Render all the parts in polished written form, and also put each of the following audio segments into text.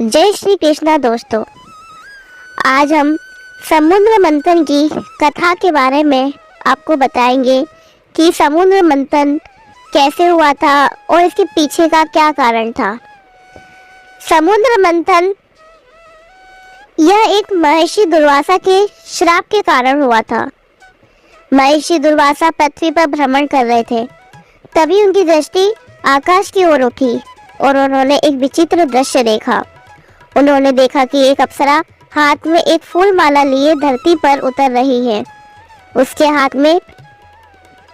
जय श्री कृष्णा दोस्तों। आज हम समुद्र मंथन की कथा के बारे में आपको बताएंगे कि समुद्र मंथन कैसे हुआ था और इसके पीछे का क्या कारण था। समुद्र मंथन यह एक महर्षि दुर्वासा के श्राप के कारण हुआ था। महर्षि दुर्वासा पृथ्वी पर भ्रमण कर रहे थे, तभी उनकी दृष्टि आकाश की ओर उठी और उन्होंने एक विचित्र दृश्य देखा। उन्होंने देखा कि एक अप्सरा हाथ में एक फूल माला लिए धरती पर उतर रही है। उसके हाथ में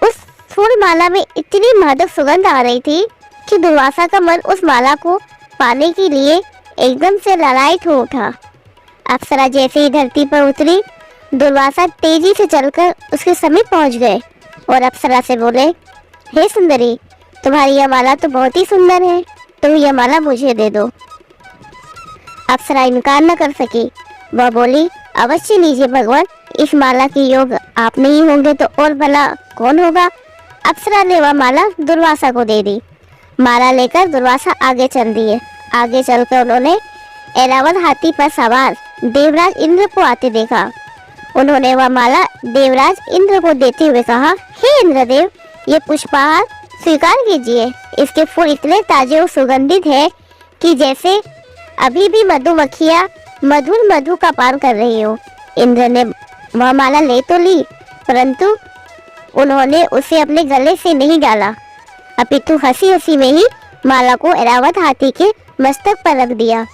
उस फूल माला में इतनी मादक सुगंध आ रही थी कि दुर्वासा का मन उस माला को पाने के लिए एकदम से ललायत हो उठा। अप्सरा जैसे ही धरती पर उतरी, दुर्वासा तेजी से चलकर उसके समीप पहुंच गए और अप्सरा से बोले, हे सुंदरी, तुम्हारी यह माला तो बहुत ही सुंदर है, तुम यह माला मुझे दे दो। अप्सरा इनकार न कर सकी। वह बोली, अवश्य लीजिए भगवान, इस माला के योग आप नहीं होंगे तो और भला कौन होगा। अप्सरा ने वह माला दुर्वासा को दे दी। माला लेकर दुर्वासा आगे चल दिए। आगे चलकर उन्होंने ऐरावत हाथी पर सवार देवराज इंद्र को आते देखा। उन्होंने वह माला देवराज इंद्र को देते हुए कहा, हे इंद्रदेव, ये पुष्पहार स्वीकार कीजिए। इसके फूल इतने ताजे और सुगंधित है कि जैसे अभी भी मधुमक्खियां मधुर मधु का पान कर रही हो। इंद्र ने वह माला ले तो ली, परंतु उन्होंने उसे अपने गले से नहीं डाला, अपितु हंसी हंसी में ही माला को ऐरावत हाथी के मस्तक पर रख दिया।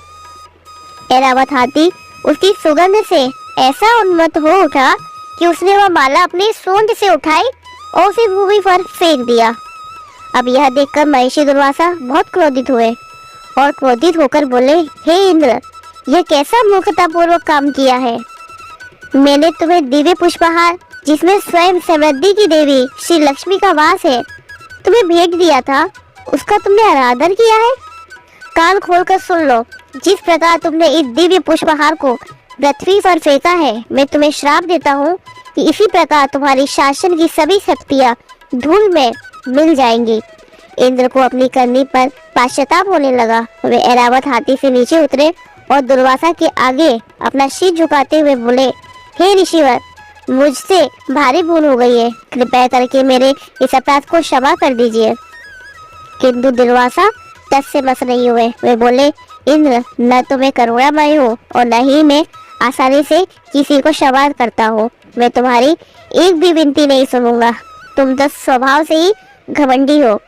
ऐरावत हाथी उसकी सुगंध से ऐसा उन्मत्त हो उठा कि उसने वह माला अपनी सूंड से उठाई और उसे भूमि पर फेंक दिया। अब यह देखकर महर्षि दुर्वासा बहुत क्रोधित हुए और क्रोधित होकर बोले, हे इंद्र, यह कैसा मूर्खतापूर्वक काम किया है। मैंने तुम्हें दिव्य पुष्पहार, जिसमें स्वयं समृद्धि की देवी श्री लक्ष्मी का वास है, तुम्हें भेंट दिया था, उसका तुमने अनादर किया है। कान खोलकर सुन लो, जिस प्रकार तुमने इस दिव्य पुष्पहार को पृथ्वी पर फेंका है, मैं तुम्हें श्राप देता हूँ कि इसी प्रकार तुम्हारी शासन की सभी शक्तियाँ धूल में मिल जाएंगी। इंद्र को अपनी करनी पर पश्चाताप होने लगा। वे ऐरावत हाथी से नीचे उतरे और दुर्वासा के आगे अपना शीश झुकाते हुए बोले, हे ऋषिवर, मुझसे भारी भूल हो गई है, कृपया करके मेरे इस अपराध को क्षमा कर दीजिए। किंतु दुर्वासा टस से मस नहीं हुए। वे बोले, इंद्र, न तो मैं करुणामय हूँ और न ही मैं आसानी से किसी को क्षमा करता हूँ। मैं तुम्हारी एक भी विनती नहीं सुनूंगा। तुम तो स्वभाव से ही घमंडी हो।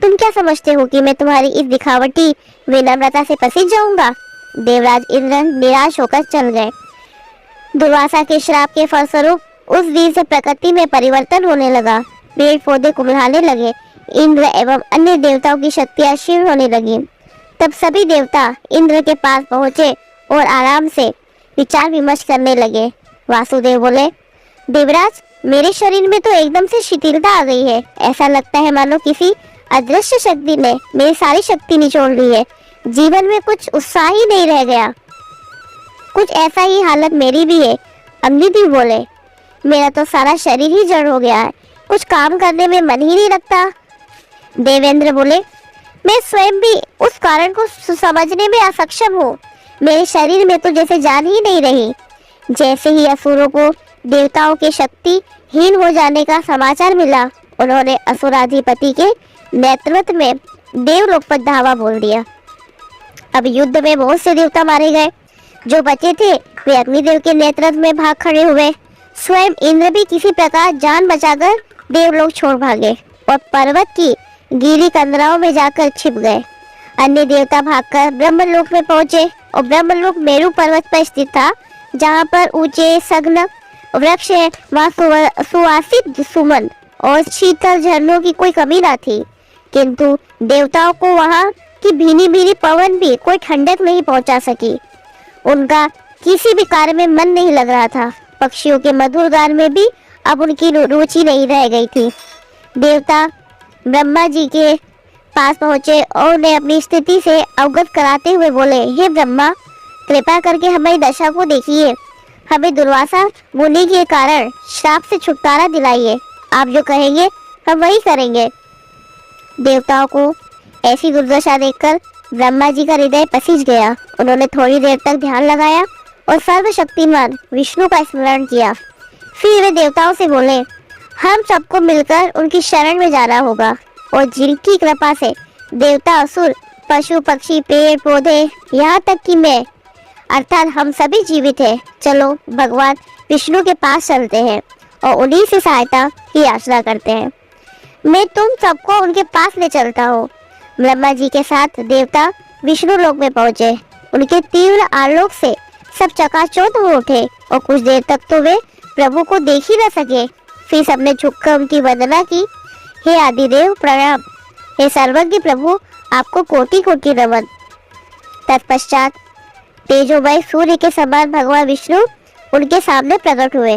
तुम क्या समझते हो कि मैं तुम्हारी इस दिखावटी विनम्रता से पसीज जाऊंगा। देवराज इंद्र निराश होकर चल गए। दुर्वासा के श्राप के फलस्वरूप उस दिन से प्रकृति में परिवर्तन होने लगा। पेड़ पौधे कुम्हलाने लगे। इंद्र एवं अन्य देवताओं की शक्तियां क्षीण होने लगी। तब सभी देवता इंद्र के पास पहुंचे और आराम से विचार विमर्श करने लगे। वासुदेव बोले, देवराज, मेरे शरीर में तो एकदम से शिथिलता आ गई है। ऐसा लगता है मानो किसी अदृश्य शक्ति ने मेरी सारी शक्ति निचोड़ ली है। जीवन में कुछ उत्साह ही नहीं रह गया। कुछ ऐसा ही हालत मेरी भी है। अग्निदेव बोले, मेरा तो सारा शरीर ही जड़ हो गया है, कुछ काम करने में मन ही नहीं लगता। देवेंद्र बोले, मैं स्वयं भी उस कारण को समझने में असक्षम हूँ। मेरे शरीर में तो जैसे जान ही नहीं रही। जैसे ही असुरों को देवताओं के शक्ति हीन हो जाने का समाचार मिला, उन्होंने असुराधिपति के नेतृत्व में देवलोक पर धावा बोल दिया। अब युद्ध में बहुत से देवता मारे गए। जो बचे थे वे अग्निदेव के नेतृत्व में भाग खड़े हुए। स्वयं इंद्र भी किसी प्रकार जान बचाकर देवलोक छोड़ भागे और पर्वत की गीली कंदराओं में जाकर छिप गए। अन्य देवता भागकर ब्रह्मलोक में पहुंचे और ब्रह्मलोक मेरु पर्वत पर स्थित था, जहाँ पर ऊंचे सघन वृक्ष है। वहाँ सुवासित सुमन और शीतल झरनों की कोई कमी न थी, किंतु देवताओं को वहाँ की भीनी भीनी पवन भी कोई ठंडक नहीं पहुँचा सकी। उनका किसी भी कार्य में मन नहीं लग रहा था। पक्षियों के मधुर गान में भी अब उनकी रुचि नहीं रह गई थी। देवता ब्रह्मा जी के पास पहुँचे और उन्हें अपनी स्थिति से अवगत कराते हुए बोले, हे ब्रह्मा, कृपा करके हमारी दशा को देखिए। हमें दुर्वासा मुनि के कारण श्राप से छुटकारा दिलाइए। आप जो कहेंगे हम वही करेंगे। देवताओं को ऐसी दुर्दशा देखकर ब्रह्मा जी का हृदय पसीज गया। उन्होंने थोड़ी देर तक ध्यान लगाया और सर्वशक्तिमान विष्णु का स्मरण किया। फिर वे देवताओं से बोले, हम सबको मिलकर उनकी शरण में जाना होगा और जिनकी कृपा से देवता, असुर, पशु, पक्षी, पेड़ पौधे, यहाँ तक कि मैं अर्थात हम सभी जीवित हैं, चलो भगवान विष्णु के पास चलते हैं और उन्हीं से सहायता की याचना करते हैं। मैं तुम सबको उनके पास ले चलता हूँ। ब्रह्मा जी के साथ देवता विष्णु लोक में पहुंचे। उनके तीव्र आलोक से सब चकाचौंध हो उठे और कुछ देर तक तो वे प्रभु को देख ही न सके। फिर सबने झुककर उनकी वंदना की। हे आदिदेव प्रणाम, हे सर्वज्ञ प्रभु आपको कोटि कोटि नमन। तत्पश्चात तेजोमय सूर्य के समान भगवान विष्णु उनके सामने प्रकट हुए।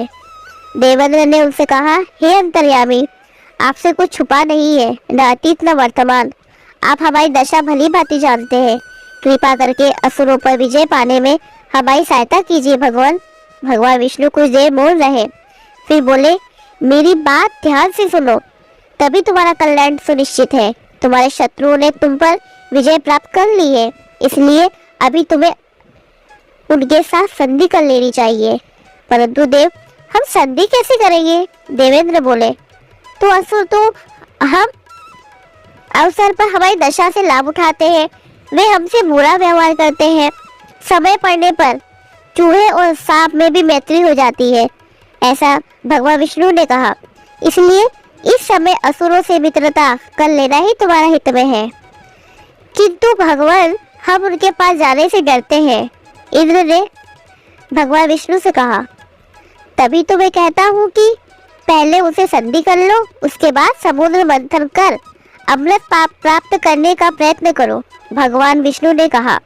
देवेंद्र ने उनसे कहा, हे अंतर्यामी, आपसे कुछ छुपा नहीं है, न अतीत न वर्तमान। आप हमारी दशा भली भांति जानते हैं। कृपा करके असुरों पर विजय पाने में हमारी सहायता कीजिए भगवान। भगवान विष्णु कुछ देर मौन रहे, फिर बोले, मेरी बात ध्यान से सुनो, तभी तुम्हारा कल्याण सुनिश्चित है। तुम्हारे शत्रुओं ने तुम पर विजय प्राप्त कर ली है, इसलिए अभी तुम्हें उनके साथ संधि कर लेनी चाहिए। परंतु देव, हम संधि कैसे करेंगे? देवेंद्र बोले, तो असुर तो हम अवसर पर हमारी दशा से लाभ उठाते हैं। वे हमसे बुरा व्यवहार करते हैं। समय पड़ने पर चूहे और सांप में भी मैत्री हो जाती है, ऐसा भगवान विष्णु ने कहा। इसलिए इस समय असुरों से मित्रता कर लेना ही तुम्हारा हित में है। किंतु भगवान, हम उनके पास जाने से डरते हैं। इंद्र ने भगवान विष्णु से कहा, तभी तो मैं कहता हूँ कि पहले उसे संधि कर लो, उसके बाद समुद्र मंथन कर अमृत प्राप्त करने का प्रयत्न करो। भगवान विष्णु ने कहा,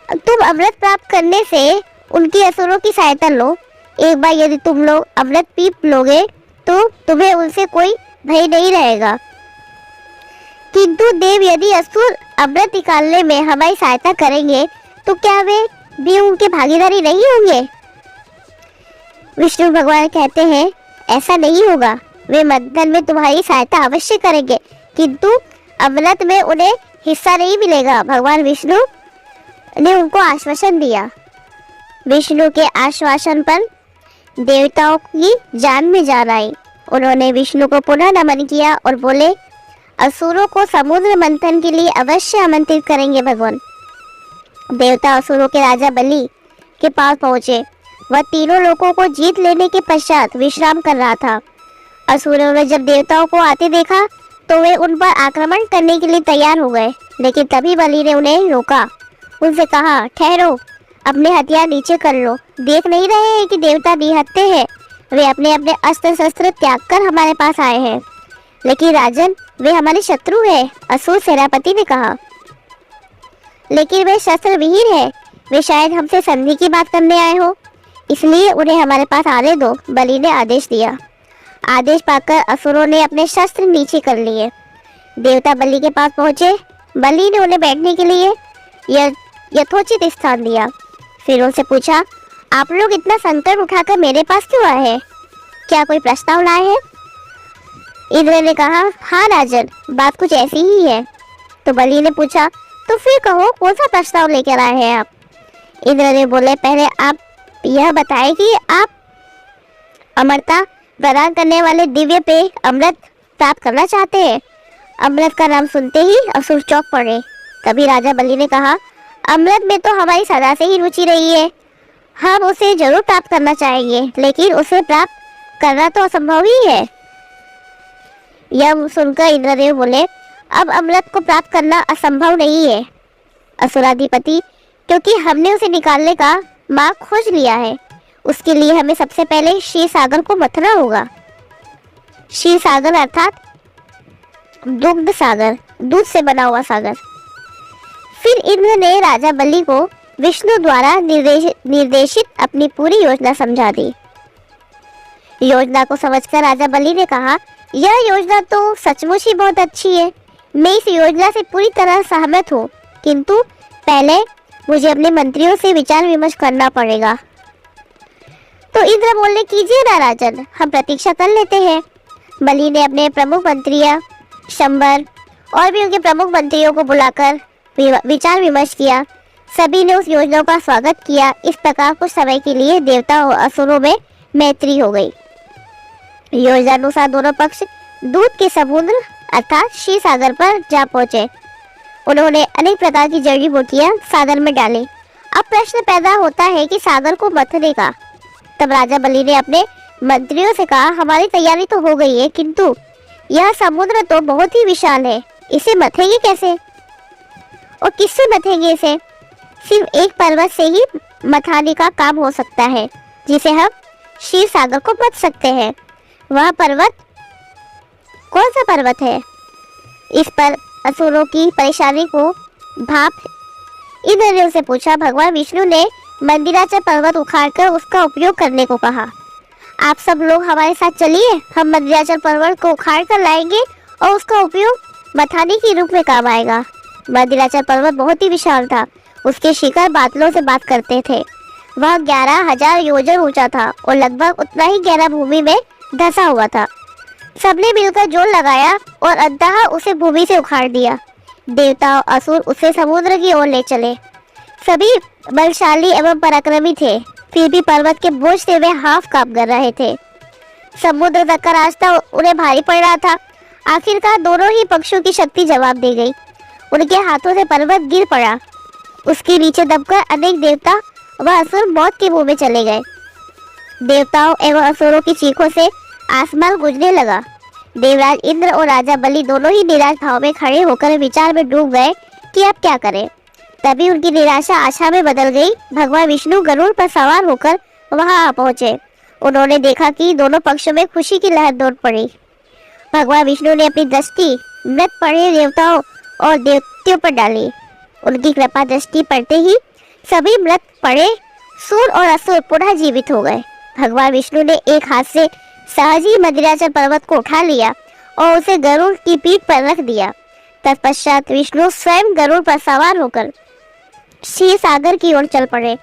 तुम अमृत प्राप्त करने से उनकी असुरों की सहायता लो। एक बार यदि तुम लोग अमृत पी लोगे तो तुम्हें उनसे कोई भय नहीं रहेगा। किंतु देव, यदि असुर अमृत निकालने में हमारी सहायता करेंगे तो क्या वे भी उनके भागीदारी नहीं होंगे? विष्णु भगवान कहते हैं, ऐसा नहीं होगा। वे मंथन में तुम्हारी सहायता अवश्य करेंगे, किंतु अमृत में उन्हें हिस्सा नहीं मिलेगा। भगवान विष्णु ने उनको आश्वासन दिया। विष्णु के आश्वासन पर देवताओं की जान में जान आई। उन्होंने विष्णु को पुनः नमन किया और बोले, असुरों को समुद्र मंथन के लिए अवश्य आमंत्रित करेंगे भगवान। देवता असुरों के राजा बलि के पास पहुंचे। वह तीनों लोगों को जीत लेने के पश्चात विश्राम कर रहा था। असुरों ने जब देवताओं को आते देखा तो वे उन पर आक्रमण करने के लिए तैयार हो गए, लेकिन तभी बलि ने उन्हें रोका। उनसे कहा, ठहरो, अपने हथियार नीचे कर लो। देख नहीं रहे हैं कि देवता निहत्थे हैं? वे अपने अपने अस्त्र शस्त्र त्याग कर हमारे पास आए हैं। लेकिन राजन, वे हमारे शत्रु हैं, असुर सेनापति ने कहा। लेकिन वे शस्त्र विहीन है, वे शायद हमसे संधि की बात करने आए हो, इसलिए उन्हें हमारे पास आने दो, बलि ने आदेश दिया। आदेश पाकर असुरों ने अपने शस्त्र नीचे कर लिए। देवता बलि के पास पहुंचे। बलि ने उन्हें बैठने के लिए यथोचित स्थान दिया। फिर उनसे पूछा, आप लोग इतना संकट उठाकर मेरे पास क्यों आए हैं? क्या कोई प्रस्ताव लाए हैं? इंद्र ने कहा, हाँ राजन, बात कुछ ऐसी ही है। तो बलि ने पूछा, तो फिर कहो, कौन सा प्रस्ताव लेकर आए हैं आप? इंद्र ने बोले, पहले आप यह बताएं कि आप अमरता प्रदान करने वाले दिव्य पेय अमृत प्राप्त करना चाहते हैं। अमृत का नाम सुनते ही असुर चौंक पड़े। तभी राजा बलि ने कहा, अमृत में तो हमारी सदा से ही रुचि रही है, हम उसे जरूर प्राप्त करना चाहेंगे, लेकिन उसे प्राप्त करना तो असंभव ही है। यह सुनकर इंद्रदेव बोले, अब अमृत को प्राप्त करना असंभव नहीं है असुराधिपति, क्योंकि हमने उसे निकालने का मार्ग खोज लिया है। उसके लिए हमें सबसे पहले क्षीर सागर को मथना होगा। क्षीर सागर अर्थात दुग्ध सागर, दूध से बना हुआ सागर। फिर इंद्र ने राजा बलि को विष्णु द्वारा निर्देशित अपनी पूरी योजना समझा दी। योजना को समझकर राजा बलि ने कहा, यह योजना तो सचमुच ही बहुत अच्छी है, मैं इस योजना से पूरी तरह सहमत हूँ, किंतु पहले मुझे अपने मंत्रियों से विचार विमर्श करना पड़ेगा। तो इंद्र बोले, कीजिए ना राजन, हम प्रतीक्षा कर लेते हैं। बलि ने अपने प्रमुख मंत्रियां शंबर और भी उनके प्रमुख मंत्रियों को बुलाकर विचार विमर्श किया। सभी ने उस योजना का स्वागत किया। इस प्रकार कुछ समय के लिए देवता और असुरों में मैत्री हो गई। योजनानुसार दोनों पक्ष दूध के समुद्र अर्थात क्षीर सागर पर जा पहुंचे। उन्होंने अनेक प्रकार की जड़ी बूटियां सागर में डाली। अब प्रश्न पैदा होता है कि सागर को मथने का। तब राजा बलि ने अपने मंत्रियों से कहा, हमारी तैयारी तो हो गई है, किंतु यह समुद्र तो बहुत ही विशाल है, इसे मथेंगे कैसे और किससे मथेंगे इसे? सिर्फ एक पर्वत से ही मथाने का काम हो सकता है, जिसे हम क्षीर सागर को मथ सकते हैं। वह पर्वत कौन सा पर्वत है? इस पर असुरों की परेशानी को भाप इंद्रदेव से पूछा। भगवान विष्णु ने मंदिराचल पर्वत उखाड़कर उसका उपयोग करने को कहा। आप सब लोग हमारे साथ चलिए, हम मंदिराचल पर्वत को उखाड़ कर लाएंगे और उसका उपयोग मथाने के रूप में काम आएगा। मंदिराचल पर्वत बहुत ही विशाल था। उसके शिखर बादलों से बात करते थे। वह 11,000 योजन ऊंचा था और लगभग उतना ही गहरा भूमि में धंसा हुआ था। सबने मिलकर जोर लगाया और अंततः उसे भूमि से उखाड़ दिया। देवता और असुर उसे समुद्र की ओर ले चले। सभी बलशाली एवं पराक्रमी थे, फिर भी पर्वत के बोझ से वे हाफ कांप कर रहे थे। समुद्र तक का रास्ता उन्हें भारी पड़ रहा था। आखिरकार दोनों ही पक्षों की शक्ति जवाब दे गई। उनके हाथों से पर्वत गिर पड़ा। उसके नीचे दबकर अनेक देवता व असुर मौत के मुंह में चले गए। देवताओं एवं असुरों की चीखों से आसमान गूंजने लगा। देवराज इंद्र और राजा बलि दोनों ही निराश भाव में खड़े होकर विचार में डूब गए कि अब क्या करें। तभी उनकी निराशा आशा में बदल गई। भगवान विष्णु गरुड़ पर सवार होकर वहां आ पहुंचे। उन्होंने देखा कि दोनों पक्षों में खुशी की लहर दौड़ पड़ी। भगवान विष्णु ने अपनी दृष्टि मृत पड़े देवताओं और देवतियों पर डाली। उनकी कृपा दृष्टि पड़ते ही सभी मृत पड़े सूर और असुर पुनः जीवित हो गए। भगवान विष्णु ने एक हाथ से सहज ही मंदिराचल पर्वत को उठा लिया और उसे गरुड़ की पीठ पर रख दिया। तत्पश्चात विष्णु स्वयं गरुड़ पर सवार होकर क्षीर सागर की ओर चल पड़े।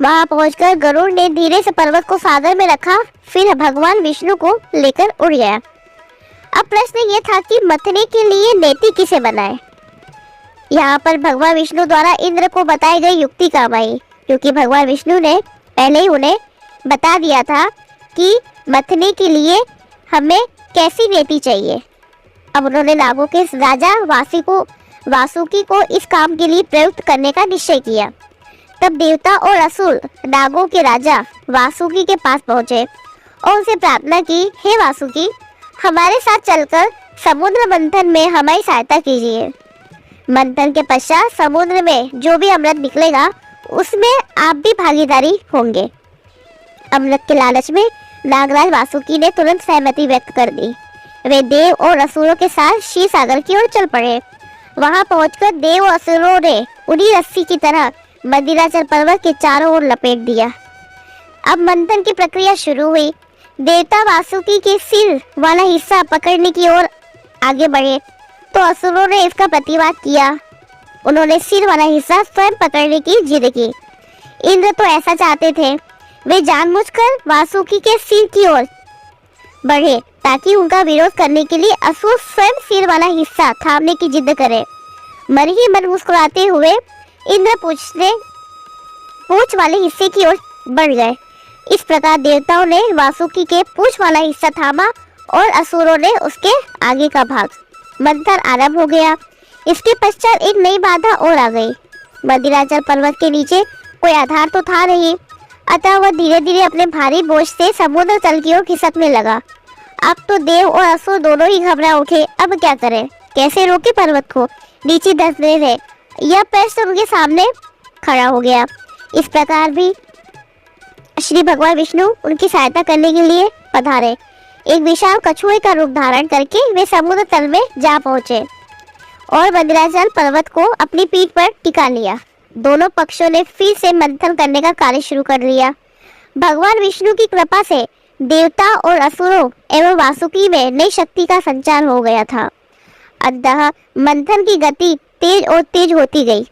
वहां पहुंचकर गरुड़ ने धीरे से पर्वत को सागर में रखा, फिर भगवान विष्णु को लेकर उड़ गया। अब प्रश्न ये था कि मथने के लिए नेति किसे बनाए। यहाँ पर भगवान विष्णु द्वारा इंद्र को बताई गई युक्ति काम आई, क्योंकि भगवान विष्णु ने पहले ही उन्हें बता दिया था कि मथने के लिए हमें कैसी नेति चाहिए। अब उन्होंने नागों के राजा वासुकी को इस काम के लिए प्रयुक्त करने का निश्चय किया। तब देवता और असुर नागों के राजा वासुकी के पास पहुंचे और उनसे प्रार्थना की, हे वासुकी, हमारे साथ चलकर समुद्र मंथन में हमारी सहायता कीजिए। मंथन के पश्चात समुद्र में जो भी अमृत निकलेगा उसमें आप भी भागीदारी होंगे। अमृत के लालच में नागराज वासुकी ने तुरंत सहमति व्यक्त कर दी। वे देव और असुरों के साथ क्षीर सागर की ओर चल पड़े। वहां पहुंचकर देव और असुरों ने उन्हीं रस्सी की तरह मंदिराचल पर्वत के चारों ओर लपेट दिया। अब मंथन की प्रक्रिया शुरू हुई। देवता वासुकी के सिर वाला हिस्सा पकड़ने की ओर आगे बढ़े तो असुरों ने इसका प्रतिवाद किया। उन्होंने सिर वाला हिस्सा स्वयं पकड़ने की जिद की। इंद्र तो ऐसा चाहते थे। वे जानबूझकर वासुकी के सिर की ओर बढ़े ताकि उनका विरोध करने के लिए असुर स्वयं सिर वाला हिस्सा थामने की जिद करे। मन ही मन मुस्कुराते हुए इंद्र पूंछ वाले हिस्से की ओर बढ़ गए। इस प्रकार देवताओं ने वासुकी के पूंछ वाला हिस्सा थामा और असुरों ने उसके आगे का भाग। मंथन आरंभ हो गया। इसके पश्चात एक नई बाधा और आ गई। मंदिराचल पर्वत के नीचे कोई आधार तो था नहीं, अतः वह धीरे धीरे अपने भारी बोझ से समुद्र तल की ओर खिसकने लगा। अब तो देव और असुर दोनों ही घबरा उठे। अब क्या करें, कैसे रोके पर्वत को नीचे धंसने से? यह प्रश्न उनके सामने खड़ा हो गया। इस प्रकार भी श्री भगवान विष्णु उनकी सहायता करने के लिए पधारे। एक विशाल कछुए का रूप धारण करके वे समुद्र तल में जा पहुंचे और मंदिराचल पर्वत को अपनी पीठ पर टिका लिया। दोनों पक्षों ने फिर से मंथन करने का कार्य शुरू कर लिया। भगवान विष्णु की कृपा से देवता और असुरों एवं वासुकी में नई शक्ति का संचार हो गया था। अतः मंथन की गति तेज और तेज होती गई।